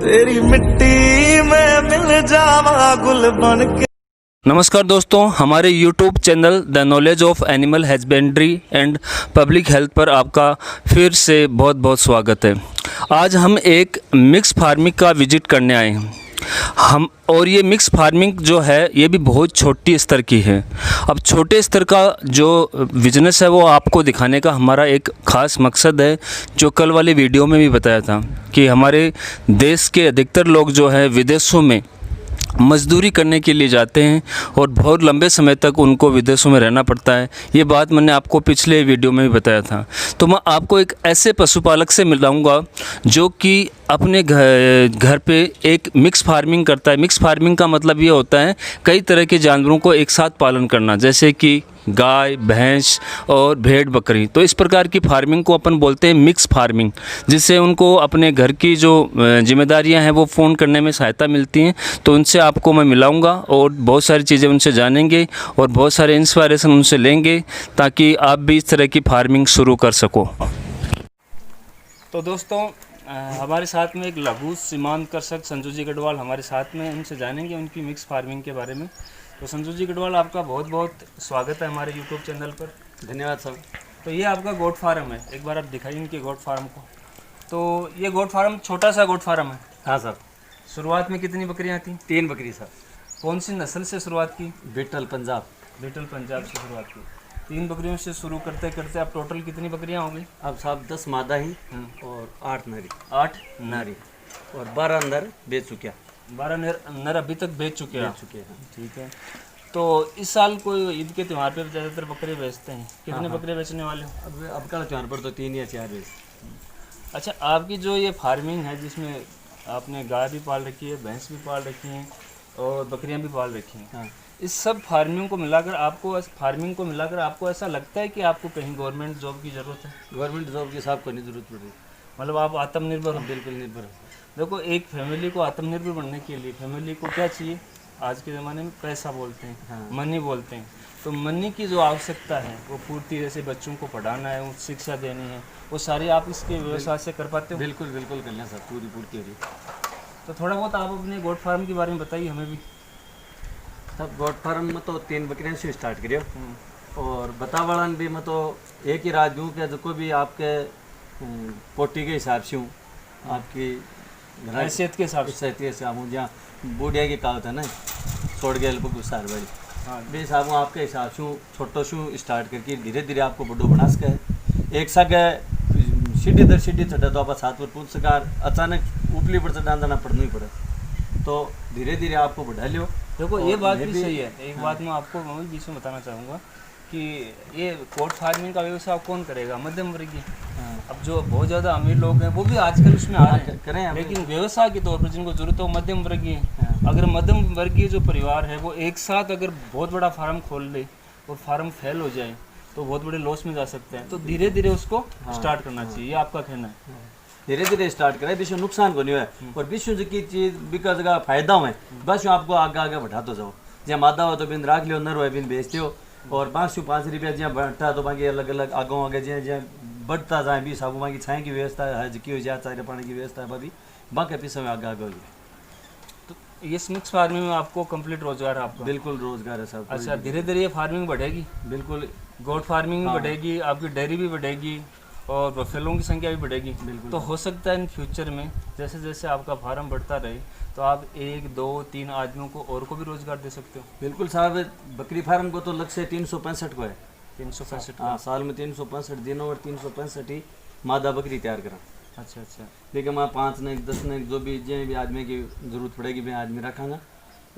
तेरी मिट्टी में मिल जावा गुल बन के। नमस्कार दोस्तों, हमारे YouTube channel the knowledge of animal husbandry and public health पर आपका फिर से बहुत बहुत स्वागत है। आज हम एक मिक्स फार्मिंग का विजिट करने आए हैं और ये मिक्स फार्मिंग जो है ये भी बहुत छोटी स्तर की है। अब छोटे स्तर का जो बिजनेस है वो आपको दिखाने का हमारा एक ख़ास मकसद है, जो कल वाली वीडियो में भी बताया था कि हमारे देश के अधिकतर लोग जो है विदेशों में मज़दूरी करने के लिए जाते हैं और बहुत लंबे समय तक उनको विदेशों में रहना पड़ता है। ये बात मैंने आपको पिछले वीडियो में भी बताया था। तो मैं आपको एक ऐसे पशुपालक से मिलाऊंगा जो कि अपने घर पे एक मिक्स फार्मिंग करता है। मिक्स फार्मिंग का मतलब ये होता है कई तरह के जानवरों को एक साथ पालन करना, जैसे कि गाय, भैंस और भेड़, बकरी। तो इस प्रकार की फार्मिंग को अपन बोलते हैं मिक्स फार्मिंग, जिससे उनको अपने घर की जो जिम्मेदारियां हैं वो फ़ोन करने में सहायता मिलती हैं। तो उनसे आपको मैं मिलाऊंगा और बहुत सारी चीज़ें उनसे जानेंगे और बहुत सारे इंस्पायरेशन उनसे लेंगे, ताकि आप भी इस तरह की फार्मिंग शुरू कर सको। तो दोस्तों, हमारे साथ में एक लघु सीमांत कृषक संजू जी गढ़वाल हमारे साथ में, उनसे जानेंगे उनकी मिक्स फार्मिंग के बारे में। तो संजू जी गढ़वाल, आपका बहुत बहुत स्वागत है हमारे यूट्यूब चैनल पर। धन्यवाद सर। तो ये आपका गोट फार्म है, एक बार आप दिखाइए इनके गोट फार्म को। तो ये गोट फार्म छोटा सा गोट फार्म है। हाँ सर। शुरुआत में कितनी बकरियां थी? 3 बकरी सर। कौन सी नस्ल से शुरुआत की? बीटल पंजाब। बीटल पंजाब से शुरुआत की। 3 बकरियों से शुरू करते करते अब टोटल कितनी बकरियां होंगी? अब साहब 10 मादा ही और 8 नरी। 8 नारी और 12 अंदर बेच चुके हैं। 12 नर अभी तक बेच चुके हैं। हैं। ठीक है। तो इस साल कोई ईद के त्यौहार पे ज़्यादातर बकरे बेचते हैं, कितने बकरे बेचने वाले हो? अब का त्यौहार पर तो 3 या 4 बेच। अच्छा, आपकी जो ये फार्मिंग है जिसमें आपने गाय भी पाल रखी है, भैंस भी पाल रखी हैं और बकरियां भी पाल रखी हैं, हाँ। इस सब फार्मिंग को मिलाकर आपको ऐसा लगता है कि आपको कहीं गवर्नमेंट जॉब की ज़रूरत है? गवर्नमेंट जॉब की साहब को नहीं जरूरत पड़ रही। मतलब आप आत्मनिर्भर हो? बिल्कुल निर्भर है। देखो, एक फैमिली को आत्मनिर्भर बनने के लिए फैमिली को क्या चाहिए? आज के ज़माने में पैसा बोलते हैं, हाँ। मनी बोलते हैं। तो मनी की जो आवश्यकता है वो पूर्ति, जैसे बच्चों को पढ़ाना है, उनको शिक्षा देनी है, वो सारी आप इसके व्यवसाय से कर पाते हो? बिल्कुल बिल्कुल कर लें सर, पूरी पूर्ति हो रही। तो थोड़ा बहुत आप अपने गोट फार्म के बारे में बताइए हमें भी। तब गोट फार्म में तो 3 बकरियां से स्टार्ट करियो और बतावड़न भी मैं तो एक ही रात दूँ कि जो भी आपके पोटी के हिसाब से हूँ, आपकी हैसियत के हिसाब से हूँ, जहाँ बूढ़िया की कहावत है ना, छोड़ गए गुस्सार भाई। हाँ। बे साहब आपके हिसाब से छोटो शू स्टार्ट करके धीरे धीरे आपको बड़ो बना सके। एक सके सीढ़ी दर सीढ़ी चढ़ा तो आप 7 पर पूछ सका, अचानक ऊपरी पर चढ़ाना पड़ना ही पड़े, तो धीरे धीरे आपको बढ़ा लियो। देखो, ये बात भी सही है। एक बात मैं आपको बीच में बताना चाहूँगा कि ये गोट फार्मिंग का व्यवसाय कौन करेगा? मध्यम वर्गीय। अब जो बहुत ज़्यादा अमीर लोग हैं वो भी आजकल उसमें आ रहे हैं, लेकिन व्यवसाय के तौर पर जिनको जरूरत हो मध्यम वर्गीय। अगर मध्यम वर्गीय जो परिवार है वो एक साथ अगर बहुत बड़ा फार्म खोल ले और फार्म फेल हो जाए तो बहुत बड़े लॉस में जा सकते हैं। तो धीरे धीरे उसको स्टार्ट करना चाहिए, ये आपका कहना है? धीरे धीरे स्टार्ट करें, विश्व नुकसान को नहीं है और विश्व की चीज़ बिका जगह फायदा हुए बस आपको आगे आगे बढ़ाते जाओ। जहाँ मादा हो तो बिन राख लियो, नर हो बिन बेचते हो, और 5 रुपया जहाँ बढ़ता तो बाकी अलग अलग आगों आगे जहाँ बढ़ता जाए भी साबु बाकी छाए की व्यवस्था है, हज की हो जाए, चाय पानी की व्यवस्था है, भाभी बाकी पीछे में आगे आगे हो जाए। तो ये मिक्स फार्मिंग में आपको कंप्लीट रोजगार है आपका? बिल्कुल रोजगार है सब। अच्छा, धीरे धीरे ये फार्मिंग बढ़ेगी? बिल्कुल, गोट फार्मिंग भी बढ़ेगी, आपकी डेयरी भी बढ़ेगी और बफेलों की संख्या भी बढ़ेगी। तो हो सकता है इन फ्यूचर में जैसे जैसे आपका फार्म बढ़ता रहे तो आप 1, 2, 3 आदमियों को और को भी रोजगार दे सकते हो। बिल्कुल साहब, बकरी फार्म को तो लक्ष्य 365 को है। 365? हाँ, साल में 365 दिनों और 365 ही मादा बकरी तैयार करा। अच्छा अच्छा। लेकिन मैं 5 नहीं 10 नहीं जो भी भी आदमी की जरूरत पड़ेगी मैं आदमी रखाना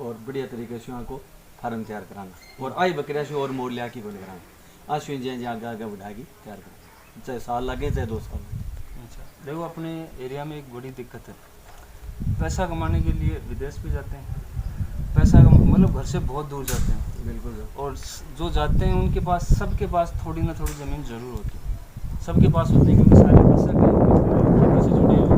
और बढ़िया तरीके से वहाँ को फार्म तैयार कराना और आई बकरिया से और मोड़ लिया की बोले कराना। आज जी आगे आगे बढ़ाएगी तैयार करना, चाहे साल लगे चाहे 2 साल लगे। अच्छा, देखो अपने एरिया में एक बड़ी दिक्कत है, पैसा कमाने के लिए विदेश भी जाते हैं, मतलब घर से बहुत दूर जाते हैं। बिल्कुल। और जो जाते हैं उनके पास, सबके पास थोड़ी ना थोड़ी ज़मीन ज़रूर होती है, सबके पास होती है क्योंकि सारे पैसा से जुड़े हुए।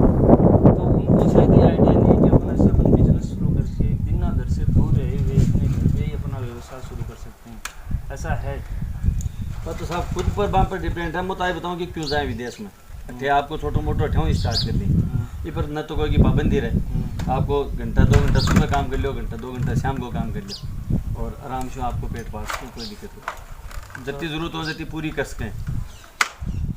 तो उनको शायद ये आइडिया नहीं है कि अपना से अपन बिजनेस शुरू करके बिना घर से दूर रहे हुए अपने घर पे ही अपना व्यवसाय शुरू कर सकते हैं। ऐसा है तो साहब खुद पर वहाँ पर डिपेंड है। मैं तो ये बताऊँ कि क्यों जाए विदेश में, थे आपको छोटो मोटो ठेव स्टार्ट कर दी। ये पर न तो कोई की पाबंदी रहे, आपको घंटा 2 घंटा सुबह काम कर लो, घंटा 2 घंटा शाम को काम कर लो और आराम से आपको पेट पास कोई दिक्कत नहीं, जितनी ज़रूरत हो जितनी पूरी कर सकें।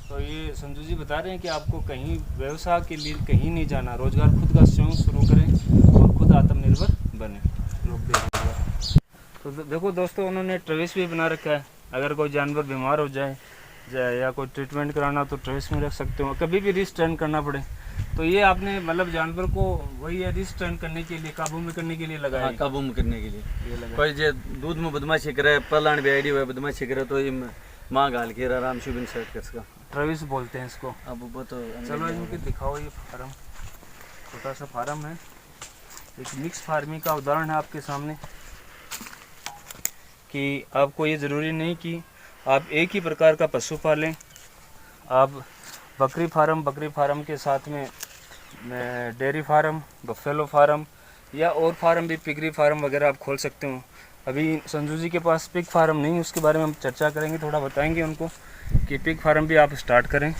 तो ये संजू जी बता रहे हैं कि आपको कहीं व्यवसाय के लिए कहीं नहीं जाना, रोजगार खुद का स्वयं शुरू करें और खुद आत्मनिर्भर बने। लोग देखेंगे तो देखो दोस्तों, उन्होंने ट्रेविस भी बना रखा है, अगर कोई जानवर बीमार हो जाए या कोई ट्रीटमेंट कराना तो ट्रेविस में रख सकते हो, कभी भी रिस्ट्रेन करना पड़े तो ये आपने मतलब जानवर को वही है रिस्ट्रेन करने के लिए, काबू में करने के लिए लगाया। हाँ, काबू में करने के लिए कोई जो दूध में बदमाशी करे, पलाण भी आईडी हुआ बदमाशी करे तो ये माँ गाल के आराम से भी सेट कर सका। ट्रेविस बोलते हैं इसको। अब वो तो चलो इनके दिखाओ, ये फार्म छोटा सा फार्म है, एक मिक्स फार्मिंग का उदाहरण है आपके सामने कि आपको ये ज़रूरी नहीं कि आप एक ही प्रकार का पशु पालें। आप बकरी फार्म के साथ में डेयरी फार्म, बफेलो फार्म या और फार्म भी, पिगरी फार्म वगैरह आप खोल सकते हो। अभी संजू जी के पास पिग फार्म नहीं, उसके बारे में हम चर्चा करेंगे, थोड़ा बताएंगे उनको कि पिग फार्म भी आप स्टार्ट करें।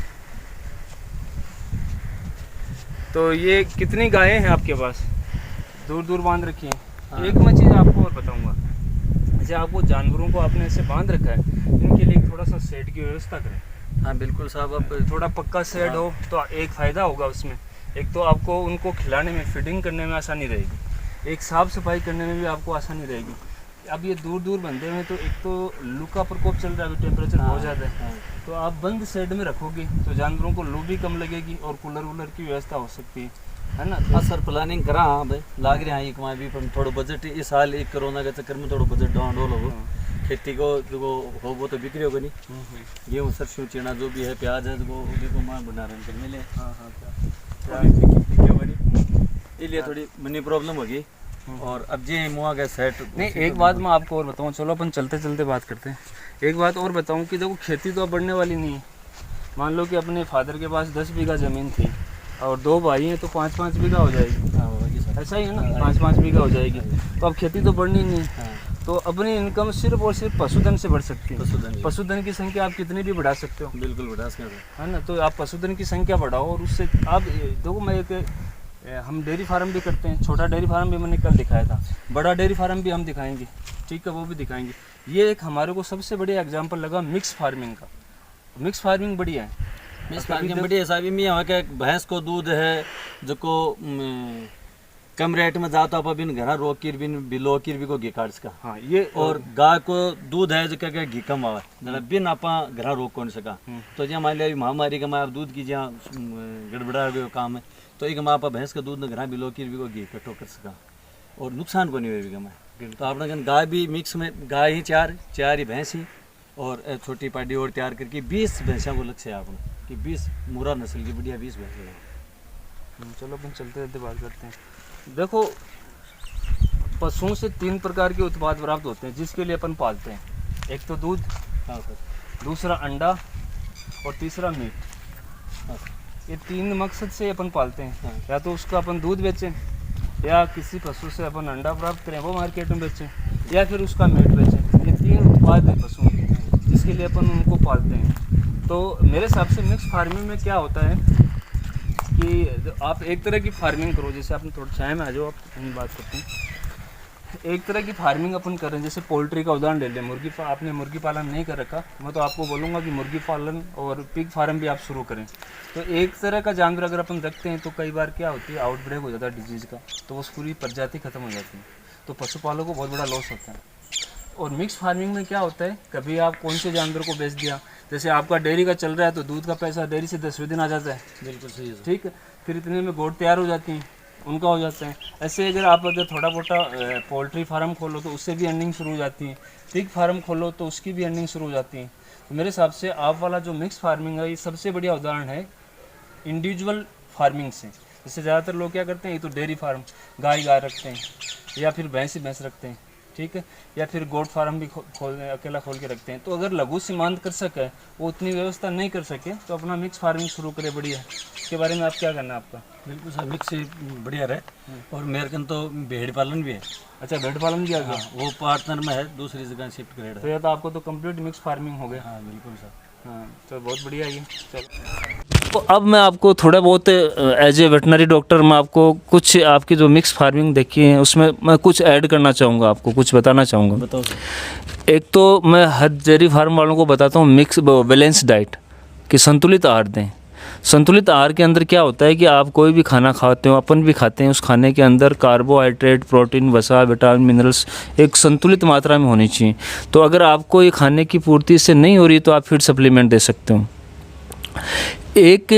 तो ये कितनी गायें हैं आपके पास? दूर दूर बांध रखी हैं। हाँ। एक मैं चीज़ आपको और बताऊंगा, जैसे आपको जानवरों को आपने ऐसे बांध रखा है, इनके लिए थोड़ा सा शेड की व्यवस्था करें। हाँ बिल्कुल साहब, अब थोड़ा पक्का शेड हो तो एक फ़ायदा होगा उसमें, एक तो आपको उनको खिलाने में, फीडिंग करने में आसानी रहेगी, एक साफ़ सफाई करने में भी आपको आसानी रहेगी। अब ये दूर दूर बंधे हुए तो एक तो लू का प्रकोप चल रहा है, अभी टेम्परेचर बहुत ज़्यादा है, तो आप बंद शेड में रखोगे तो जानवरों को लू भी कम लगेगी और कूलर वूलर की व्यवस्था हो सकती है ना। हाँ सर, प्लानिंग करा, हाँ भाई लाग रहे हैं एक वहाँ भी, पर थोड़ा बजट इस साल एक कोरोना के चक्कर में थोड़ा बजट डाउन डोल हो, खेती को जो हो वो तो बिक्री होगा नहीं, गेहूँ सरसों चना जो भी है, प्याज है वो देखो माँ बना रहे हैं मिले, हाँ इसलिए थोड़ी मनी प्रॉब्लम होगी। और अब जी मुआ का सेट नहीं, एक बात मैं आपको और बताऊँ, चलो अपन चलते चलते बात करते हैं। एक बात और बताऊँ कि देखो खेती तो अब बढ़ने वाली नहीं है। मान लो कि अपने फादर के पास 10 बीघा ज़मीन थी और 2 भाई हैं तो 5-5 बीघा हो जाएगी, ऐसा ही है ना, 5-5 बीघा हो जाएगी, तो अब खेती तो बढ़नी नहीं है, तो अपनी इनकम सिर्फ और सिर्फ पशुधन से बढ़ सकती है। पशुधन की संख्या आप कितनी भी बढ़ा सकते हो, बिल्कुल बढ़ा सकते हैं, है ना। तो आप पशुधन की संख्या बढ़ाओ और उससे आप देखो, मैं एक हम डेयरी फार्म भी करते हैं, छोटा डेयरी फार्म भी मैंने कल दिखाया था, बड़ा डेयरी फार्म भी हम दिखाएंगे, ठीक है, वो भी दिखाएंगे। ये एक हमारे को सबसे बढ़िया एग्जांपल लगा मिक्स फार्मिंग का। मिक्स फार्मिंग बढ़िया है, मिक्स फार्मिंग बढ़िया साहब। में है कि भैंस को दूध है जो को कम रेट में जाता है, बिन घर रोकिर बिन बिलो किर भी को घी काट सका। हाँ ये, और गाय को दूध है जो क्या घी कम आवा जरा बिन आपा घर रोक कौन सका। तो जहाँ मान लिया महामारी का माँ दूध की जहाँ गड़बड़ा हुए काम है तो एक माँ आपा भैंस का दूध न घर बिलो किर भी को घी कटो कर सका और नुकसान को नहीं हुए भी मैं। तो आपने गाय भी मिक्स में, गाय ही चार ही भैंस ही और छोटी पार्टी और तैयार करके 20 भैंसा को लक्ष्य है आपने कि 20 मुरा नस्ल की बढ़िया 20 भैंस। चलो अपन चलते चलते बात करते हैं। देखो पशुओं से 3 प्रकार के उत्पाद प्राप्त होते हैं जिसके लिए अपन पालते हैं, एक तो दूध, हाँ सर, दूसरा अंडा और तीसरा मीट। हाँ, ये 3 मकसद से अपन पालते हैं। हाँ। या तो उसका अपन दूध बेचें, या किसी पशु से अपन अंडा प्राप्त करें वो मार्केट में बेचें, या फिर उसका मीट बेचें। ये 3 उत्पाद हैं पशुओं के जिसके लिए अपन उनको पालते हैं। तो मेरे हिसाब से मिक्स फार्मिंग में क्या होता है कि आप एक तरह की फार्मिंग करो, जैसे आपने थोड़ा छाया में आ जाओ, आप हम बात करते हैं। एक तरह की फार्मिंग अपन कर रहे हैं, जैसे पोल्ट्री का उदाहरण ले लें, आपने मुर्गी पालन नहीं कर रखा, मैं तो आपको बोलूँगा कि मुर्गी पालन और पिग फार्म भी आप शुरू करें। तो एक तरह का जानवर अगर अपन रखते हैं तो कई बार क्या होती है, आउटब्रेक हो जाता है डिजीज़ का, तो वो पूरी प्रजाति खत्म हो जाती है, तो पशुपालकों को बहुत बड़ा लॉस होता है। और मिक्स फार्मिंग में क्या होता है, कभी आप कौन से जानवर को बेच दिया, जैसे आपका डेयरी का चल रहा है तो दूध का पैसा डेयरी से 10वें दिन आ जाता है, बिल्कुल सही है, ठीक है, फिर इतने में गोट तैयार हो जाती हैं, उनका हो जाता है। ऐसे अगर आप थोड़ा मोटा पोल्ट्री फार्म खोलो तो उससे भी अर्निंग शुरू हो जाती है, पिग फार्म खोलो तो उसकी भी अर्निंग शुरू हो जाती है। तो मेरे हिसाब से आप वाला जो मिक्स फार्मिंग है ये सबसे बढ़िया उदाहरण है इंडिविजुअल फार्मिंग से। जैसे ज़्यादातर लोग क्या करते हैं, ये तो डेयरी फार्म गाय रखते हैं या फिर भैंस रखते हैं, ठीक है, या फिर गोट फार्म भी अकेला खोल के रखते हैं। तो अगर लघु सीमांत कर सके, वो उतनी व्यवस्था नहीं कर सके, तो अपना मिक्स फार्मिंग शुरू करे, बढ़िया। इसके बारे में आप क्या करना है आपका? बिल्कुल सर, मिक्स ही बढ़िया रहे। और मेरे कन तो भेड़ पालन भी है। अच्छा, भेड़ पालन भी आ गया? हाँ, वो पार्टनर में है, दूसरी जगह शिफ्ट करेगा। तो ये तो आपको तो कंप्लीट मिक्स फार्मिंग हो गया। हाँ बिल्कुल सर। हाँ, तो बहुत बढ़िया ये। चलो तो अब मैं आपको थोड़ा बहुत एज ए वेटनरी डॉक्टर मैं आपको कुछ आपकी जो मिक्स फार्मिंग देखी है उसमें मैं कुछ ऐड करना चाहूँगा, आपको कुछ बताना चाहूँगा। बताओ। एक तो मैं हर डेयरी फार्म वालों को बताता हूँ मिक्स बैलेंस डाइट कि संतुलित आहार दें। संतुलित आहार के अंदर क्या होता है कि आप कोई भी खाना खाते हो, अपन भी खाते हैं, उस खाने के अंदर कार्बोहाइड्रेट, प्रोटीन, वसा, विटामिन, मिनरल्स एक संतुलित मात्रा में होनी चाहिए। तो अगर आपको ये खाने की पूर्ति से नहीं हो रही तो आप फिर सप्लीमेंट दे सकते हो। एक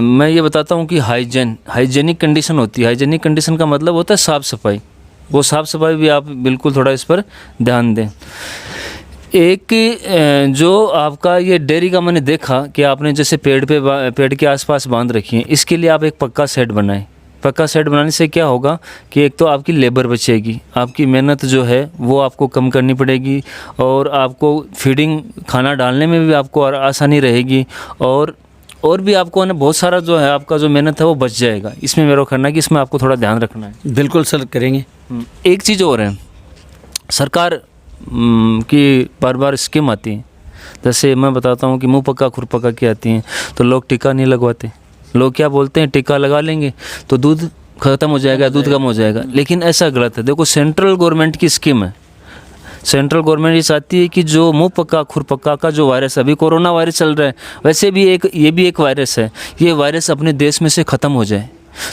मैं ये बताता हूँ कि हाइजेनिक कंडीशन होती है। हाइजेनिक कंडीशन का मतलब होता है साफ़ सफाई। वो साफ़ सफाई भी आप बिल्कुल थोड़ा इस पर ध्यान दें। एक जो आपका ये डेयरी का मैंने देखा कि आपने जैसे पेड़ के आसपास बांध रखी है, इसके लिए आप एक पक्का शेड बनाएं। पक्का शेड बनाने से क्या होगा कि एक तो आपकी लेबर बचेगी, आपकी मेहनत जो है वो आपको कम करनी पड़ेगी, और आपको फीडिंग खाना डालने में भी आपको आसानी रहेगी, और भी आपको ना बहुत सारा जो है आपका जो मेहनत है वो बच जाएगा। इसमें मेरा कहना है कि इसमें आपको थोड़ा ध्यान रखना है। बिल्कुल सर, करेंगे। एक चीज़ और है, सरकार की बार बार स्कीम आती है, जैसे मैं बताता हूँ कि मुँह पक्का खुर पक्का की आती हैं, तो लोग टीका नहीं लगवाते। लोग क्या बोलते हैं, टीका लगा लेंगे तो दूध ख़त्म हो जाएगा, दूध कम हो जाएगा। लेकिन ऐसा गलत है। देखो, सेंट्रल गवर्नमेंट की स्कीम है। सेंट्रल गवर्नमेंट ये चाहती है कि जो मुँह पक्का खुर पक्का का जो वायरस, अभी कोरोना वायरस चल रहा है, वैसे भी ये भी एक वायरस है, ये वायरस अपने देश में से ख़त्म हो जाए।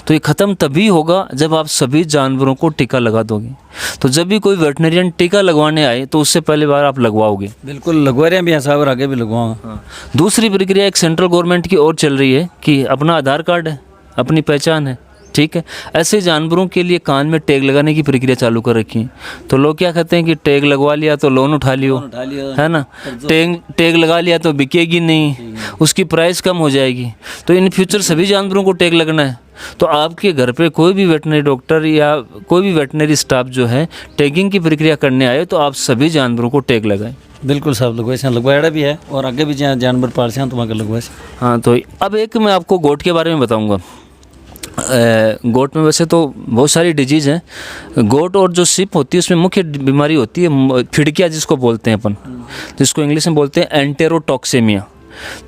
तो ये ख़त्म तभी होगा जब आप सभी जानवरों को टीका लगा दोगे। तो जब भी कोई वेटनरियन टीका लगवाने आए तो उससे पहले बार आप लगवाओगे। बिल्कुल, लगवा रहे हैं भी साहब, और आगे भी लगवाऊंगा। हाँ। दूसरी प्रक्रिया एक सेंट्रल गवर्नमेंट की ओर चल रही है कि अपना आधार कार्ड है, अपनी पहचान है, ठीक है, ऐसे जानवरों के लिए कान में टैग लगाने की प्रक्रिया चालू कर रखी है। तो लोग क्या कहते हैं कि टैग लगवा लिया तो लोन उठा लियो, है ना, टैग लगा लिया तो बिकेगी नहीं, उसकी प्राइस कम हो जाएगी। तो इन फ्यूचर सभी जानवरों को टैग लगना है। तो आपके घर पे कोई भी वेटनरी डॉक्टर या कोई भी वेटनरी स्टाफ जो है टैगिंग की प्रक्रिया करने आए तो आप सभी जानवरों को टैग लगाएं। बिल्कुल साहब, लगवाया भी है, और आगे भी जहाँ जानवर पालते हैं तो वहाँ लगवाए। हाँ, तो अब एक मैं आपको गोट के बारे में बताऊँगा। गोट में वैसे तो बहुत सारी डिजीज़ हैं। गोट और जो सिप होती है उसमें मुख्य बीमारी होती है फिड़किया, जिसको बोलते हैं अपन, जिसको इंग्लिश में बोलते हैं एंटेरोटॉक्सेमिया।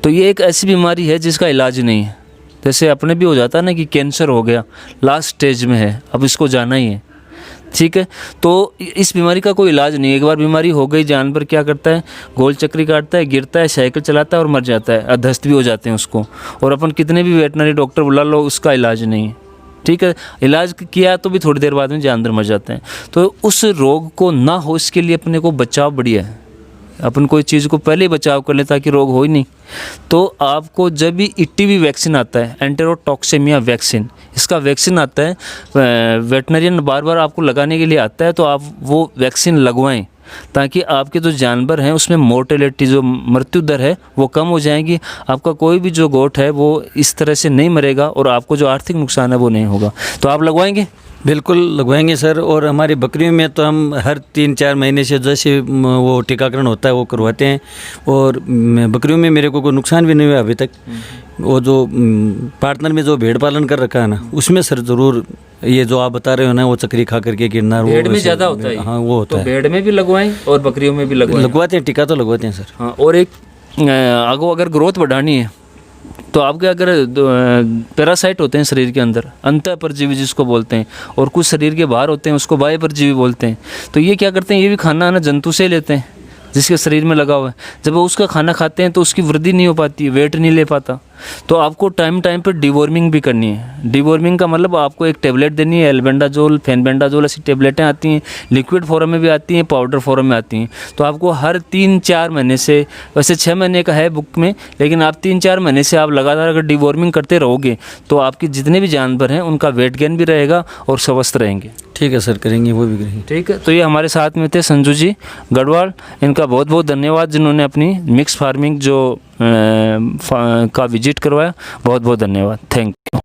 तो ये एक ऐसी बीमारी है जिसका इलाज नहीं है। जैसे अपने भी हो जाता है ना कि कैंसर हो गया, लास्ट स्टेज में है, अब इसको जाना ही है, ठीक है। तो इस बीमारी का कोई इलाज नहीं है। एक बार बीमारी हो गई, जानवर क्या करता है, गोल चक्री काटता है, गिरता है, साइकिल चलाता है और मर जाता है, अध्यस्त भी हो जाते हैं उसको। और अपन कितने भी वेटनरी डॉक्टर बुला लो, उसका इलाज नहीं है, ठीक है। इलाज किया तो भी थोड़ी देर बाद में जानवर मर जाते हैं। तो उस रोग को ना हो, इसके लिए अपने को बचाव बढ़िया है। अपन कोई चीज़ को पहले ही बचाव कर ले ताकि रोग हो ही नहीं। तो आपको जब भी ईटीवी वैक्सीन आता है, एंटेरोटॉक्सेमिया वैक्सीन, इसका वैक्सीन आता है, वेटनरियन बार बार आपको लगाने के लिए आता है, तो आप वो वैक्सीन लगवाएं ताकि आपके जो जानवर हैं उसमें मोर्टेलिटी, जो मृत्यु दर है, वो कम हो जाएगी। आपका कोई भी जो गोट है वो इस तरह से नहीं मरेगा और आपको जो आर्थिक नुकसान है वो नहीं होगा। तो आप लगवाएंगे? बिल्कुल लगवाएंगे सर। और हमारी बकरियों में तो हम हर 3-4 महीने से जैसे वो टीकाकरण होता है वो करवाते हैं, और बकरियों में मेरे को कोई नुकसान भी नहीं हुआ अभी तक। वो जो पार्टनर में जो भेड़ पालन कर रखा है ना, उसमें सर ज़रूर ये जो आप बता रहे हो ना, वो चक्री खा करके गिरना, भेड़ में ज़्यादा होता है। हाँ, वो होता है। भेड़ में भी लगवाएं और बकरियों में भी लगवाते हैं, टीका तो लगवाते हैं सर। हाँ, और एक आगे अगर ग्रोथ बढ़ानी है तो आपके अगर पैरासाइट होते हैं शरीर के अंदर, अंतः परजीवी जिसको बोलते हैं, और कुछ शरीर के बाहर होते हैं उसको बाह्य परजीवी बोलते हैं। तो ये क्या करते हैं, ये भी खाना ना जंतु से लेते हैं जिसके शरीर में लगा हुआ है। जब वो उसका खाना खाते हैं तो उसकी वृद्धि नहीं हो पाती, वेट नहीं ले पाता। तो आपको टाइम पर डिवॉर्मिंग भी करनी है। डिवॉर्मिंग का मतलब आपको एक टेबलेट देनी है, एल्बेंडाजोल, फेनबेंडाजोल, ऐसी टेबलेटें आती हैं, लिक्विड फॉर्म में भी आती हैं, पाउडर फॉर्म में आती हैं। तो आपको हर 3-4 महीने से, वैसे 6 महीने का है बुक में, लेकिन आप 3-4 महीने से आप लगातार अगर डिवॉर्मिंग करते रहोगे तो आपके जितने भी जानवर हैं उनका वेट गेन भी रहेगा और स्वस्थ रहेंगे। ठीक है सर, करेंगे, वो भी करेंगे। ठीक है। तो ये हमारे साथ में थे संजू जी गढ़वाल, इनका बहुत बहुत धन्यवाद जिन्होंने अपनी मिक्स फार्मिंग जो का विजिट करवाया। बहुत बहुत धन्यवाद, थैंक यू।